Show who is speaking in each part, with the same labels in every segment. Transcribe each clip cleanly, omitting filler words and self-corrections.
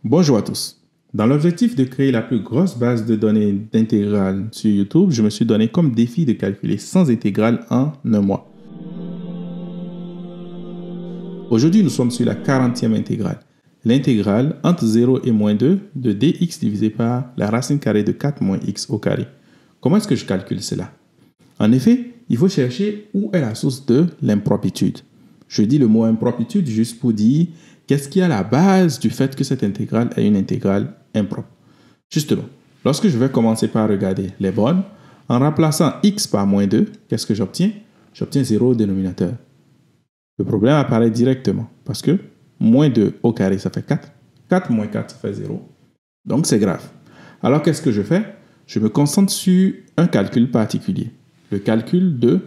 Speaker 1: Bonjour à tous. Dans l'objectif de créer la plus grosse base de données d'intégrales sur YouTube, je me suis donné comme défi de calculer 100 intégrales en un mois. Aujourd'hui, nous sommes sur la 40e intégrale. L'intégrale entre 0 et moins 2 de dx divisé par la racine carrée de 4 moins x au carré. Comment est-ce que je calcule cela? En effet, il faut chercher où est la source de l'impropritude. Je dis le mot impropritude juste pour dire qu'est-ce qui est à la base du fait que cette intégrale est une intégrale impropre. Justement, lorsque je vais commencer par regarder les bornes, en remplaçant x par moins 2, qu'est-ce que j'obtiens? J'obtiens 0 au dénominateur. Le problème apparaît directement parce que moins 2 au carré, ça fait 4. 4 moins 4, ça fait 0. Donc, c'est grave. Alors, qu'est-ce que je fais? Je me concentre sur un calcul particulier. Le calcul de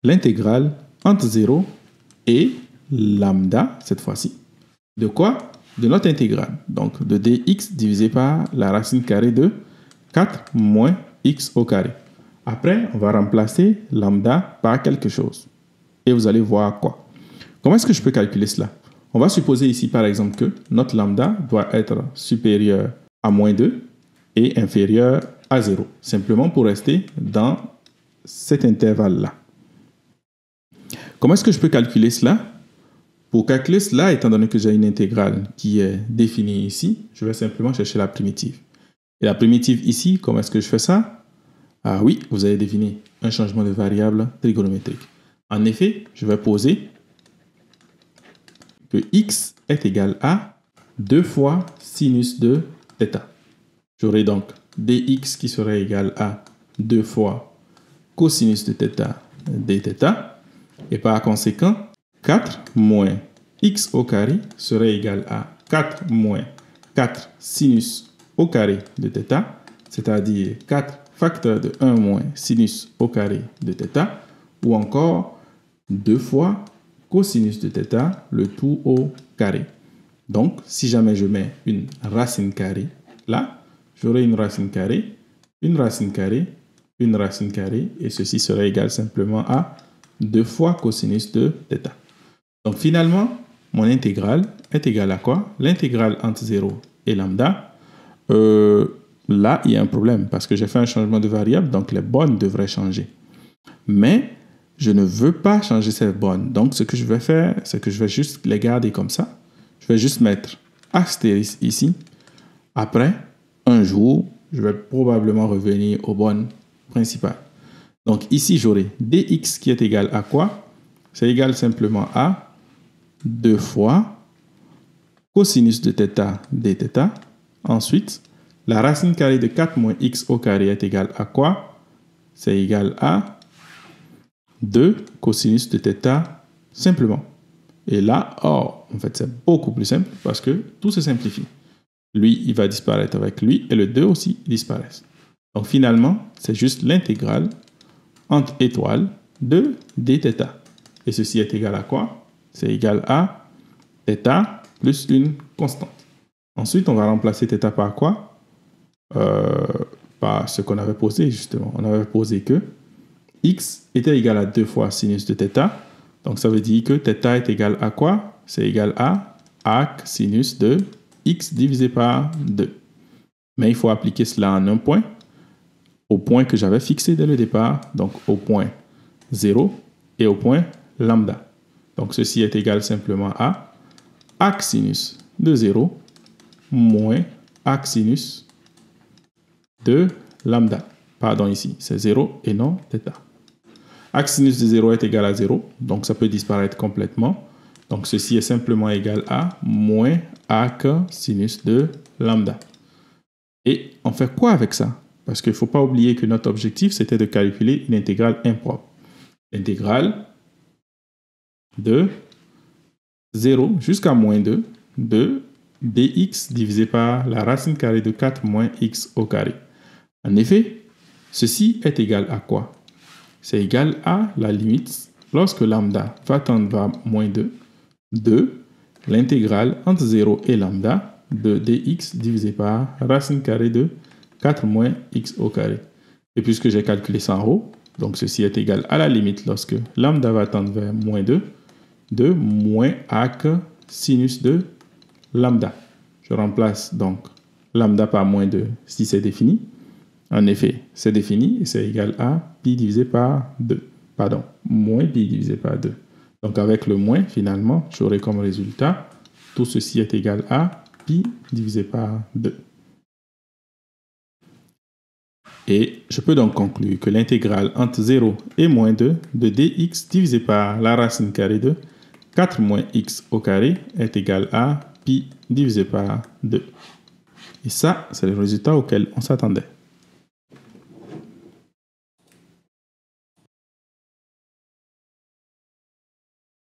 Speaker 1: l'intégrale entre 0 et lambda, cette fois-ci. De quoi? De notre intégrale. Donc, de dx divisé par la racine carrée de 4 moins x au carré. Après, on va remplacer lambda par quelque chose. Et vous allez voir quoi. Comment est-ce que je peux calculer cela? On va supposer ici, par exemple, que notre lambda doit être supérieur à moins 2 et inférieur à 0. Simplement pour rester dans cet intervalle-là. Comment est-ce que je peux calculer cela? Pour calculer cela, étant donné que j'ai une intégrale qui est définie ici, je vais simplement chercher la primitive. Et la primitive ici, comment est-ce que je fais ça? Ah oui, vous avez deviné, un changement de variable trigonométrique. En effet, je vais poser que x est égal à 2 fois sinus de θ. J'aurai donc dx qui serait égal à 2 fois cosinus de θ dθ. Et par conséquent, 4 moins x au carré serait égal à 4 moins 4 sinus au carré de θ, c'est-à-dire 4 facteurs de 1 moins sinus au carré de θ, ou encore 2 fois cosinus de θ, le tout au carré. Donc, si jamais je mets une racine carrée là, j'aurai une racine carrée, une racine carrée, une racine carrée, et ceci serait égal simplement à 2 fois cosinus de θ. Donc, finalement, mon intégrale est égale à quoi? L'intégrale entre 0 et lambda. Là, il y a un problème parce que j'ai fait un changement de variable, donc les bornes devraient changer. Mais je ne veux pas changer ces bornes. Donc, ce que je vais faire, c'est que je vais juste les garder comme ça. Je vais juste mettre astérisque ici. Après, un jour, je vais probablement revenir aux bornes principales. Donc, ici, j'aurai dx qui est égal à quoi? C'est égal simplement à 2 fois cosinus de θ dθ. Ensuite, la racine carrée de 4 moins x au carré est égal à quoi? C'est égal à 2 cosinus de θ simplement. Et là, en fait, c'est beaucoup plus simple parce que tout se simplifie. Lui, il va disparaître avec lui et le 2 aussi disparaissent. Donc finalement, c'est juste l'intégrale entre étoiles de dθ. Et ceci est égal à quoi? C'est égal à θ plus une constante. Ensuite, on va remplacer θ par quoi? Par ce qu'on avait posé justement. On avait posé que x était égal à 2 fois sinus de θ. Donc ça veut dire que θ est égal à quoi? C'est égal à arc sinus de x divisé par 2. Mais il faut appliquer cela en un point, au point que j'avais fixé dès le départ, donc au point 0 et au point lambda. Donc ceci est égal simplement à arc sinus de 0 moins arc sinus de lambda. Pardon, ici, c'est 0 et non θ. Arc sinus de 0 est égal à 0, donc ça peut disparaître complètement. Donc ceci est simplement égal à moins arc sinus de lambda. Et on fait quoi avec ça? Parce qu'il ne faut pas oublier que notre objectif, c'était de calculer une intégrale impropre. L'intégrale de 0 jusqu'à moins 2 de dx divisé par la racine carrée de 4 moins x au carré. En effet, ceci est égal à quoi? C'est égal à la limite, lorsque lambda va tendre vers moins 2, de l'intégrale entre 0 et lambda de dx divisé par racine carrée de 4 moins x au carré. Et puisque j'ai calculé ça en haut, donc ceci est égal à la limite lorsque lambda va tendre vers moins 2, de moins arc sinus de lambda. Je remplace donc lambda par moins 2 si c'est défini. En effet, c'est défini et c'est égal à pi divisé par 2. Pardon, moins pi divisé par 2. Donc avec le moins, finalement, j'aurai comme résultat, tout ceci est égal à pi divisé par 2. Et je peux donc conclure que l'intégrale entre 0 et moins 2 de dx divisé par la racine carrée de 4 moins x au carré est égal à pi divisé par 2. Et ça, c'est le résultat auquel on s'attendait.